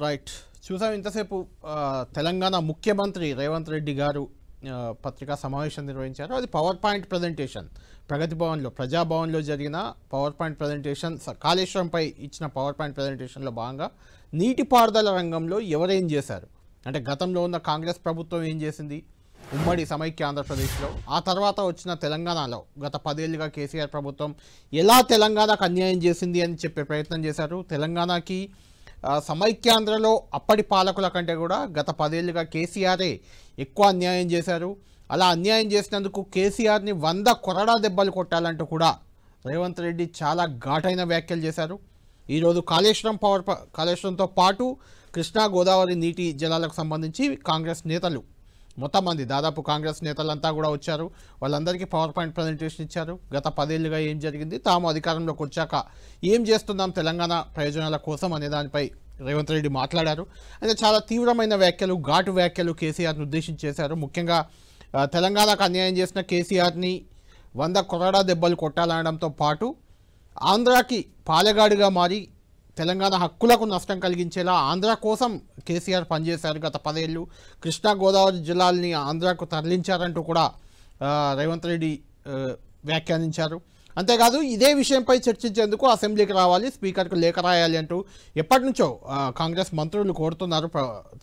Right. చూసాం ఇంతసేపు తెలంగాణ ముఖ్యమంత్రి రేవంత్ రెడ్డి గారు పత్రికా సమావేశం నిర్వహించారు. అది పవర్ పాయింట్ ప్రజెంటేషన్ ప్రగతి భవన్లో, ప్రజాభవన్లో జరిగిన పవర్ పాయింట్ ప్రజెంటేషన్. కాళేశ్వరంపై ఇచ్చిన పవర్ పాయింట్ ప్రజెంటేషన్లో భాగంగా నీటిపారుదల రంగంలో ఎవరేం చేశారు అంటే గతంలో ఉన్న కాంగ్రెస్ ప్రభుత్వం ఏం చేసింది ఉమ్మడి సమైక్య ఆంధ్రప్రదేశ్లో, ఆ తర్వాత వచ్చిన తెలంగాణలో గత 10 ఏళ్ళుగా కేసీఆర్ ప్రభుత్వం ఎలా తెలంగాణకు అన్యాయం చేసింది అని చెప్పే ప్రయత్నం చేశారు. తెలంగాణకి సమైక్యాంధ్రలో అప్పటి పాలకుల కంటే కూడా గత 10 ఏళ్ళుగా కేసీఆరే ఎక్కువ అన్యాయం చేశారు. అలా అన్యాయం చేసినందుకు కేసీఆర్ని 100 కొరడా దెబ్బలు కొట్టాలంటూ కూడా రేవంత్ రెడ్డి చాలా ఘాటైన వ్యాఖ్యలు చేశారు. ఈరోజు కాళేశ్వరంతో పాటు కృష్ణా గోదావరి నీటి జలాలకు సంబంధించి కాంగ్రెస్ నేతలు మొత్తం మంది దాదాపు కాంగ్రెస్ నేతలంతా కూడా వచ్చారు. వాళ్ళందరికీ పవర్ పాయింట్ ప్రజెంటేషన్ ఇచ్చారు. గత 10 ఏళ్ళుగా ఏం జరిగింది, తాము అధికారంలోకి వచ్చాక ఏం చేస్తున్నాం తెలంగాణ ప్రయోజనాల కోసం అనే దానిపై రేవంత్ రెడ్డి మాట్లాడారు. అయితే చాలా తీవ్రమైన వ్యాఖ్యలు, ఘాటు వ్యాఖ్యలు కేసీఆర్ని ఉద్దేశించి చేశారు. ముఖ్యంగా తెలంగాణకు అన్యాయం చేసిన కేసీఆర్ని 100 కొరడా దెబ్బలు కొట్టాలనడంతో పాటు ఆంధ్రాకి పాలెగాడిగా మారి తెలంగాణ హక్కులకు నష్టం కలిగించేలా ఆంధ్ర కోసం కేసీఆర్ పనిచేశారు. గత 10 ఏళ్ళు కృష్ణా గోదావరి జిల్లాల్ని ఆంధ్రాకు తరలించారంటూ కూడా రేవంత్ రెడ్డి వ్యాఖ్యానించారు. అంతేకాదు ఇదే విషయంపై చర్చించేందుకు అసెంబ్లీకి రావాలి, స్పీకర్కు లేఖ రాయాలి అంటూ ఎప్పటి నుంచో కాంగ్రెస్ మంత్రులు కోరుతున్నారు.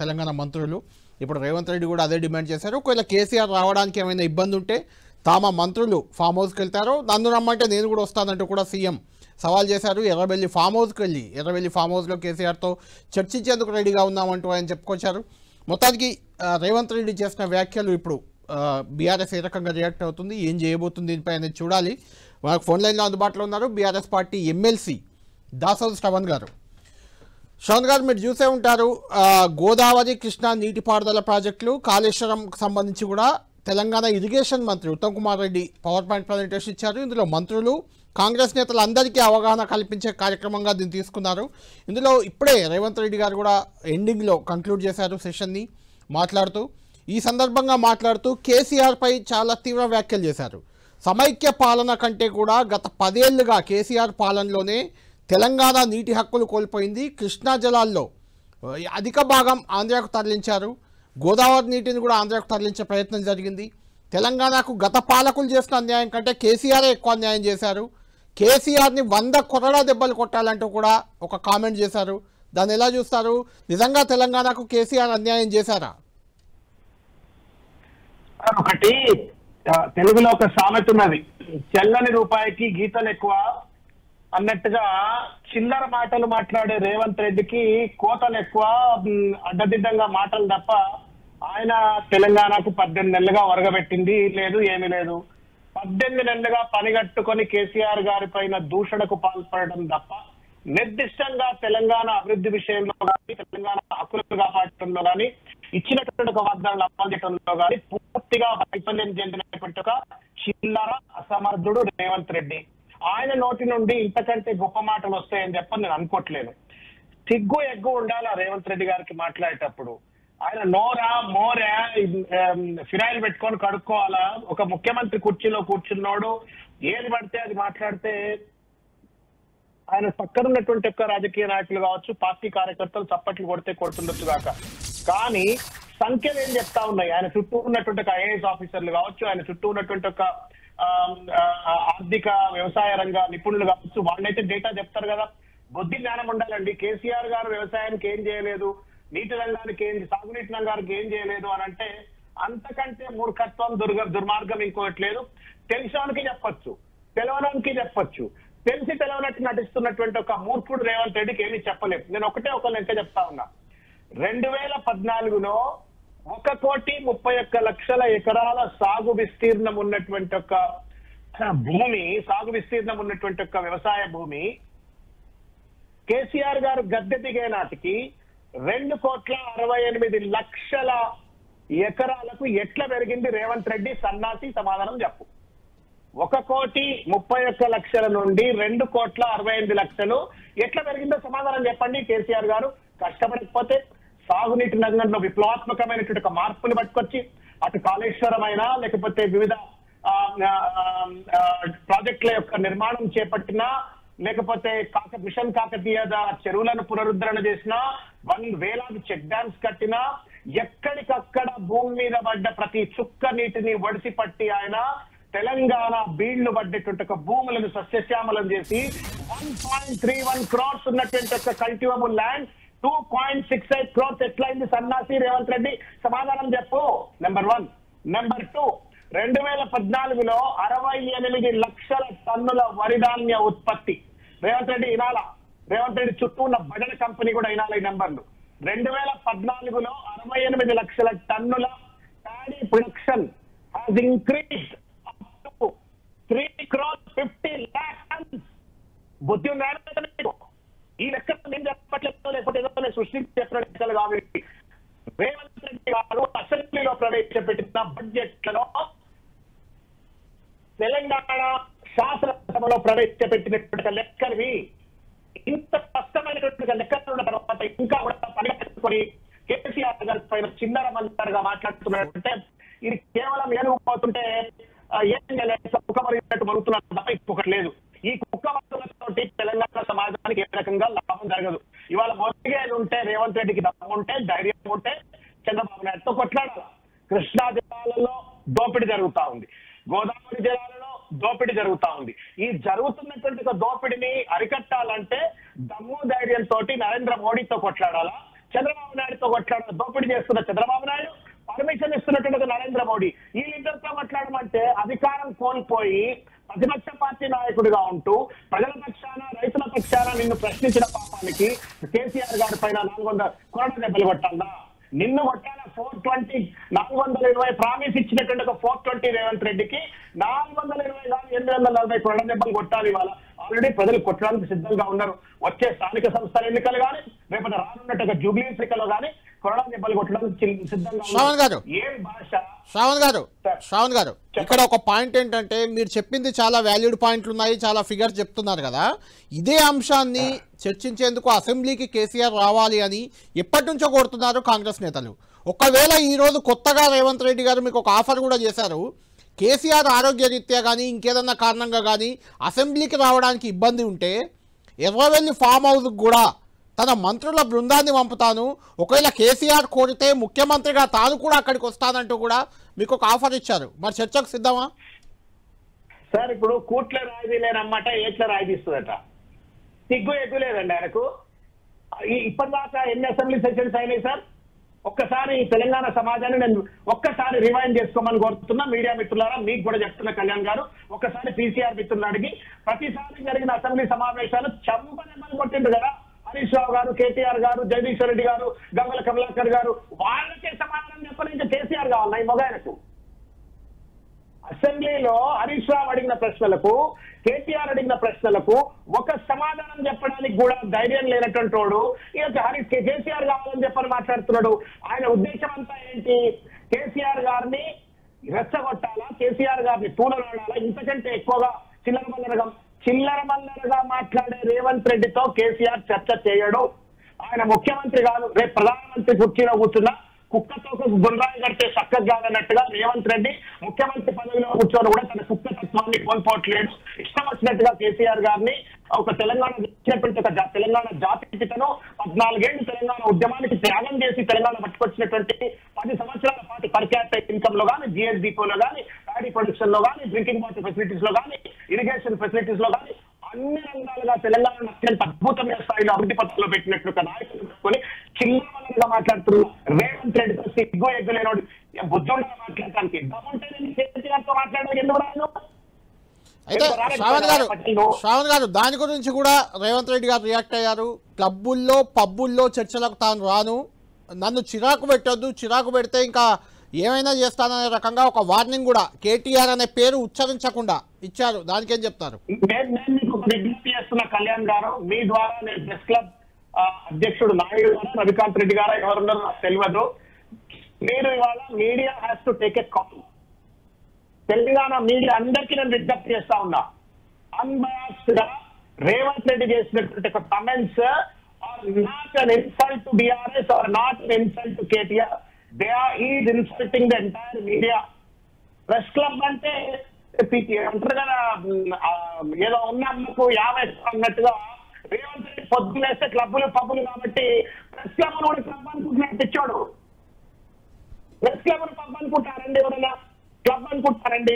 తెలంగాణ మంత్రులు ఇప్పుడు రేవంత్ రెడ్డి కూడా అదే డిమాండ్ చేశారు. ఒకవేళ కేసీఆర్ రావడానికి ఏమైనా ఇబ్బంది ఉంటే తామ మంత్రులు ఫామ్ హౌస్కి వెళ్తారు, నన్ను రమ్మంటే నేను కూడా వస్తానంటూ కూడా సీఎం సవాల్ చేశారు. ఎర్రబెల్లి ఫామ్ హౌస్లో కేసీఆర్తో చర్చించేందుకు రెడీగా ఉన్నామంటూ ఆయన చెప్పుకొచ్చారు. మొత్తానికి రేవంత్ రెడ్డి చేసిన వ్యాఖ్యలు ఇప్పుడు బీఆర్ఎస్ ఏ రకంగా రియాక్ట్ అవుతుంది, ఏం చేయబోతుంది దీనిపై అనేది చూడాలి. మనకు ఫోన్ లైన్లో అందుబాటులో ఉన్నారు BRS party MLC Dasoju Shravan గారు. శ్రవణ్ గారు, మీరు చూసే ఉంటారు గోదావరి కృష్ణా నీటిపారుదల ప్రాజెక్టులు, కాళేశ్వరంకు సంబంధించి కూడా తెలంగాణ ఇరిగేషన్ మంత్రి Uttam Kumar Reddy power point presentation ఇచ్చారు. ఇందులో మంత్రులు, కాంగ్రెస్ నేతలు అందరికీ అవగాహన కల్పించే కార్యక్రమంగా దీన్ని తీసుకున్నారు. ఇందులో ఇప్పుడే రేవంత్ రెడ్డి గారు కూడా ఎండింగ్లో కంక్లూడ్ చేశారు సెషన్ని. ఈ సందర్భంగా మాట్లాడుతూ కేసీఆర్పై చాలా తీవ్ర వ్యాఖ్యలు చేశారు. సమైక్య పాలన కంటే కూడా గత 10 ఏళ్ళుగా కేసీఆర్ పాలనలోనే తెలంగాణ నీటి హక్కులు కోల్పోయింది. కృష్ణా జలాల్లో అధిక భాగం ఆంధ్రాకు తరలించారు. గోదావరి నీటిని కూడా ఆంధ్రాకు తరలించే ప్రయత్నం జరిగింది. తెలంగాణకు గత పాలకులు చేసిన అన్యాయం కంటే కేసీఆర్ ఎక్కువ అన్యాయం చేశారు. కేసీఆర్ని 100 కొరడా దెబ్బలు కొట్టాలంటూ కూడా ఒక కామెంట్ చేశారు. దాన్ని ఎలా చూస్తారు? నిజంగా తెలంగాణకు కేసీఆర్ అన్యాయం చేశారా? ఒకటి తెలుగులో ఒక సామెత ఉన్నది, చెల్లని రూపాయికి గీతలు ఎక్కువ అన్నట్టుగా చిల్లర మాటలు మాట్లాడే రేవంత్ రెడ్డికి కోతలు ఎక్కువ, అడ్డదిడ్డంగా మాటలు తప్ప ఆయన తెలంగాణకు 18 నెలలుగా ఒరగబెట్టింది లేదు, ఏమీ లేదు. 18 నెలలుగా పనిగట్టుకొని కేసీఆర్ గారి పైన దూషణకు పాల్పడడం తప్ప నిర్దిష్టంగా తెలంగాణ అభివృద్ధి విషయంలో కానీ, తెలంగాణ హక్కులను కాపాడటంలో కానీ, ఇచ్చినటువంటి ఒక వాగ్దానాలు అమలు చేయడంలో కానీ పూర్తిగా వైఫల్యం చెందినటువంటి ఒక చిల్లర అసమర్థుడు రేవంత్ రెడ్డి. ఆయన నోటి నుండి ఇంతకంటే గొప్ప మాటలు వస్తాయని చెప్పని నేను అనుకోవట్లేదు. సిగ్గు ఎగ్గు ఉండాలా రేవంత్ రెడ్డి గారికి మాట్లాడేటప్పుడు. ఆయన నోరా మోరా ఫిరాయిల్ పెట్టుకొని కడుక్కోవాలా? ఒక ముఖ్యమంత్రి కుర్చీలో కూర్చున్నాడు, ఏది పడితే అది మాట్లాడితే ఆయన పక్కన ఉన్నటువంటి యొక్క రాజకీయ నాయకులు కావచ్చు, పార్టీ కార్యకర్తలు చప్పట్లు కొడితే కొడుతుండొచ్చు కాక, కానీ సంఖ్యలు ఏం చెప్తా ఉన్నాయి. ఆయన చుట్టూ ఉన్నటువంటి ఒక ఐఏఎస్ ఆఫీసర్లు కావచ్చు, ఆయన చుట్టూ ఉన్నటువంటి ఒక ఆర్థిక వ్యవసాయ రంగ నిపుణులు కావచ్చు, వాళ్ళైతే డేటా చెప్తారు కదా. బుద్ధి జ్ఞానం ఉండాలండి. కేసీఆర్ గారు వ్యవసాయానికి ఏం చేయలేదు, నీటి రంగానికి సాగునీటి రంగానికి ఏం చేయలేదు అని అంటే అంతకంటే మూర్ఖత్వం, దుర్మార్గం ఇంకోటి లేదు. తెలిసినోనికి చెప్పొచ్చు, తెలవడానికి చెప్పొచ్చు. తెలిసి తెలవనట్టు నటిస్తున్నటువంటి ఒక మూర్ఖుడు రేవంత్ రెడ్డికి ఏమీ చెప్పలేదు. నేను ఒక లెక్క చెప్తా ఉన్నా. 2014లో 1,31,00,000 ఎకరాల సాగు విస్తీర్ణం ఉన్నటువంటి ఒక భూమి, సాగు విస్తీర్ణం ఉన్నటువంటి ఒక వ్యవసాయ భూమి కేసీఆర్ గారు గద్దె దిగే నాటికి 2,68,00,000 ఎకరాలకు ఎట్లా పెరిగింది రేవంత్ రెడ్డి? సన్నాసి సమాధానం చెప్పు. 1,31,00,000 నుండి 2,68,00,000 ఎట్లా పెరిగిందో సమాధానం చెప్పండి. కేసీఆర్ గారు కష్టపడకపోతే సాగునీటి రంగంలో విప్లవాత్మకమైనటువంటి మార్పులు పట్టుకొచ్చి అటు కాళేశ్వరం అయినా లేకపోతే వివిధ ప్రాజెక్టుల యొక్క నిర్మాణం చేపట్టినా, లేకపోతే మిషన్ కాకతీయ చెరువులను పునరుద్ధరణ చేసినా, వేలాది చెక్ డ్యామ్స్ కట్టినా ఎక్కడికక్కడ భూమి మీద పడ్డ ప్రతి చుక్క నీటిని ఒడిసి పట్టి ఆయన తెలంగాణ బీళ్లు పడ్డేటువంటి ఒక భూములను సస్యశ్యామలం చేసి 1.31 crores ఉన్నటువంటి ఒక కల్టివబుల్ ల్యాండ్ 2.68 crores ఎట్లయింది సన్నాసి రేవంత్ రెడ్డి? సమాధానం చెప్పు. నెంబర్ 1. నెంబర్ 2, 2014లో 68 లక్షల టన్నుల వరి ధాన్య ఉత్పత్తి. రేవంత్ రెడ్డి ఇనాల, రేవంత్ రెడ్డి చుట్టూ ఉన్న బజన కంపెనీ కూడా ఇనాల ఈ నెంబర్లు. 2014లో 68 లక్షల టన్నుల paddy production has increased up to 3,50,00,000 tons. బుద్ధి ఉందా? ఈ లెక్క నేను చెప్పట్లేదు, లేకపోతే ఏదో సృష్టించి చెప్పిన లెక్కలు కాబట్టి రేవంత్ రెడ్డి గారు అసెంబ్లీలో ప్రవేశపెట్టిన బడ్జెట్లలో తెలంగాణ శాసనసభలో ప్రవేశపెట్టినటువంటి లెక్కలు ఇంత స్పష్టమైనటువంటి లెక్కలు ఉన్న తర్వాత ఇంకా కూడా పరిగెత్తుకొని కేసీఆర్ గారి పైన చిల్లర మంత్రిగా మాట్లాడుతున్నారంటే ఇది కేవలం ఏనుగుపోతుంటే ఏం కుక్క మరిగినట్టు మరుగుతున్నారు తప్ప ఇంకొకటి లేదు. ఈ కుక్క మరుగులతోటి తెలంగాణ సమాజానికి ఏ రకంగా లాభం జరగదు. ఇవాళ మొదటిగా ఉంటే రేవంత్ రెడ్డికి దమ్ము ఉంటే, ధైర్యం ఉంటే చంద్రబాబు నాయుడుతో కొట్లాడాలి. కృష్ణా జిల్లాలలో దోపిడీ జరుగుతా ఉంది, గోదావరి జిల్లాలలో దోపిడీ జరుగుతా ఉంది. ఈ జరుగుతున్నటువంటి దోపిడీని అరికట్టాలంటే దమ్ము ధైర్యంతో నరేంద్ర మోడీతో కొట్లాడాలా, చంద్రబాబు నాయుడుతో కొట్లాడాలి? దోపిడీ చేస్తున్న చంద్రబాబు నాయుడు, పర్మిషన్ ఇస్తున్నటువంటి నరేంద్ర మోడీ, వీళ్ళిద్దరితో మాట్లాడమంటే అధికారం కోల్పోయి ప్రతిపక్ష పార్టీ నాయకుడిగా ఉంటూ ప్రజల పక్షాన, రైతుల పక్షాన నిన్ను ప్రశ్నించిన పాపానికి కేసీఆర్ గారి పైన 400 కొరట దెబ్బలు కొట్టాలా? నిన్ను కొట్టాల 420, 420 ప్రామిస్ ఇచ్చినటువంటి ఒక 420 రేవంత్ రెడ్డికి 420 కాదు 840 కొరట దెబ్బలు కొట్టాలి. ఇవాళ ఆల్రెడీ ప్రజలు కొట్టడానికి సిద్ధంగా ఉన్నారు. వచ్చే స్థానిక సంస్థల ఎన్నికలు కానీ, రేపటి రానున్నట్టు జూబ్లీ ఎన్నికలు కానీ కొరడా దెబ్బలు కొట్టడానికి సిద్ధంగా ఉన్నారు. ఏం భాష? శ్రావణ్ గారు ఇక్కడ ఒక పాయింట్ ఏంటంటే, మీరు చెప్పింది చాలా వాల్యూడ్ పాయింట్లు ఉన్నాయి, చాలా ఫిగర్స్ చెప్తున్నారు కదా. ఇదే అంశాన్ని చర్చించేందుకు అసెంబ్లీకి కేసీఆర్ రావాలి అని ఎప్పటి నుంచో కోరుతున్నారు కాంగ్రెస్ నేతలు. ఒకవేళ ఈరోజు కొత్తగా రేవంత్ రెడ్డి గారు మీకు ఒక ఆఫర్ కూడా చేశారు, కేసీఆర్ ఆరోగ్యరీత్యా కానీ ఇంకేదన్నా కారణంగా కానీ అసెంబ్లీకి రావడానికి ఇబ్బంది ఉంటే ఎర్రవెల్లి ఫామ్ హౌస్కి కూడా తన మంత్రుల బృందాన్ని పంపుతాను, ఒకవేళ కేసీఆర్ కోరితే ముఖ్యమంత్రిగా తాను కూడా అక్కడికి వస్తానంటూ కూడా మీకు ఒక ఆఫర్ ఇచ్చారు. మరి చర్చకు సిద్ధమా సార్? ఇప్పుడు కూట్ల రాయిదీ లేనమాట, ఏట్ల రాయిదీ ఇస్తుందట. సిగ్గు ఎగ్గు లేదండి ఆయనకు. ఇప్పటిదాకా ఎన్ని అసెంబ్లీ సెషన్స్ అయినాయి సార్? ఒక్కసారి తెలంగాణ సమాజాన్ని నేను ఒక్కసారి రివైండ్ చేసుకోమని కోరుతున్నా. మీడియా మిత్రులారా, మీకు కూడా చెప్తున్న కళ్యాణ్ గారు, ఒక్కసారి పీసీఆర్ మిత్రులను అడిగి, ప్రతిసారి జరిగిన అసెంబ్లీ సమావేశాలు చంపనెమ్మని కొట్టిండు కదా హరీష్ రావు గారు, కేటీఆర్ గారు, జగదీశ్వర్ రెడ్డి గారు, గంగుల కమలాకర్ గారు. వాళ్ళకే సమాధానం చెప్పని ఇంకా కేసీఆర్ కావాలి ఈ మొగాయనకు. అసెంబ్లీలో హరీష్ రావు అడిగిన ప్రశ్నలకు, కేటీఆర్ అడిగిన ప్రశ్నలకు ఒక సమాధానం చెప్పడానికి కూడా ధైర్యం లేనటువంటి వాడు కేసీఆర్ కావాలని చెప్పని మాట్లాడుతున్నాడు. ఆయన ఉద్దేశం అంతా ఏంటి? కేసీఆర్ గారిని రెచ్చగొట్టాలా, కేసీఆర్ గారిని తూలనాడాలా? ఇంతకంటే ఎక్కువగా చిల్లరమల్లరగా మాట్లాడే రేవంత్ రెడ్డితో కేసీఆర్ చర్చ చేయడు. ఆయన ముఖ్యమంత్రి కాదు, రేపు ప్రధానమంత్రి కుర్చీలో కూర్చున్నా కుక్కతో గుండ్రాయి కడితే చక్కగా కాదన్నట్టుగా రేవంత్ రెడ్డి ముఖ్యమంత్రి పదవిలో కూర్చొని కూడా తన కుక్క తత్వాన్ని కోల్పోవట్లేదు. ఇష్టం వచ్చినట్టుగా కేసీఆర్ గారిని ఒక తెలంగాణ ఇచ్చినటువంటి ఒక తెలంగాణ జాతి పితను 14 ఏళ్లు తెలంగాణ ఉద్యమానికి త్యాగం చేసి తెలంగాణ పట్టుకొచ్చినటువంటి 10 సంవత్సరాల పాటు పర్ క్యాపిటల్ ఇన్కమ్ లో కానీ, జిఎస్డిపోలో కానీ, ప్యాడీ ప్రొడక్షన్ లో కానీ, డ్రింకింగ్ వాటర్ ఫెసిలిటీస్ లో కానీ, ఇరిగేషన్ ఫెసిలిటీస్ లో కానీ అన్ని రంగాలుగా తెలంగాణ అత్యంత అద్భుతమైన స్థాయిలో అభివృద్ధి పథకంలో పెట్టినట్టు నాయకులు పెట్టుకొని చిల్లరమల్లగా మాట్లాడుతున్నారు రేవంత్ రెడ్డితో. సిగ్గు ఎగ్గులేనోడు బుద్ధుడుగా మాట్లాడటానికి కేసీఆర్తో మాట్లాడడానికి ఎందుకు రాను? అయితే శ్రావణ్ గారు దాని గురించి కూడా రేవంత్ రెడ్డి గారు రియాక్ట్ అయ్యారు. క్లబ్బుల్లో, పబ్బుల్లో చర్చలకు తాను రాను, నన్ను చిరాకు పెట్టొద్దు, చిరాకు పెడితే ఇంకా ఏమైనా చేస్తాననే రకంగా ఒక వార్నింగ్ కూడా కేటీఆర్ అనే పేరు ఉచ్చరించకుండా ఇచ్చారు. దానికేం చెప్తారు? నేను మీకు ఒక విజ్ఞప్తి చేస్తున్న కళ్యాణ్ గారు, మీ ద్వారా నేను ప్రెస్ క్లబ్ అధ్యక్షుడు నాయుడు గారు, రవికాంత్ రెడ్డి గారు ఎవరున్నారో నాకు తెలియదు. మీరు ఇవాళ media has to take a call. Telangana media అందరికీ నేను విజ్ఞప్తి చేస్తా ఉన్నా, అన్బయాస్డ్ గా రేవంత్ రెడ్డి చేసినటువంటి comments are not an insult to BRS are not an insult to KTR. he is insulting the entire media. Press club అంటే అంటారు కదా, ఏదో ఉన్న అమ్మకు 50 అన్నట్టుగా రేవంత్ రెడ్డి పొద్దులేస్తే క్లబ్బులు పబ్బులు కాబట్టి ప్రెస్ క్లబ్ కూడా క్లబ్ అనుకుంటున్నాడు తెచ్చాడు. ప్రెస్ క్లబ్ పబ్ అనుకుంటారండి, ఎవరైనా క్లబ్ అనుకుంటారండి.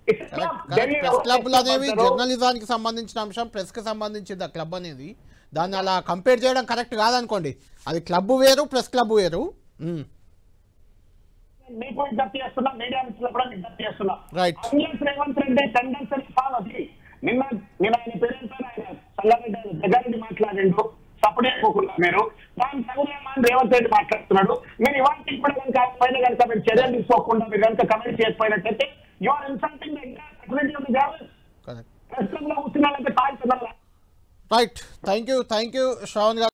ప్రెస్ క్లబ్లు అనేవి జర్నలిజానికి సంబంధించిన అంశం, ప్రెస్ కి సంబంధించింది ఆ క్లబ్ అనేది. దాన్ని అలా కంపేర్ చేయడం కరెక్ట్ కాదనుకోండి. అది క్లబ్ వేరు, ప్రెస్ క్లబ్ వేరు. మీకు విజ్ఞప్తి చేస్తున్నా, మీడియా మిత్రులు కూడా విజ్ఞప్తి చేస్తున్నా. Right. Unless Revanth Reddy tendons అని ఫాలో అది నిన్న ఆయన పేరెంట్స్ ఆయన చల్లారెడ్డి జగారెడ్డి మాట్లాడిండు, సపడే పోకుండా మీరు దాని తగులేమని రేవంత్ రెడ్డి మాట్లాడుతున్నాడు. మీరు ఇవాళకి కూడా కనుక పైన కనుక మీరు చర్యలు తీసుకోకుండా మీరు కనుక కమెంట్ చేయకపోయినట్టయితే you are insulting the entire security of the government. Press club లో కూర్చున్నారంటే call. Right. Thank you Shravan గారు.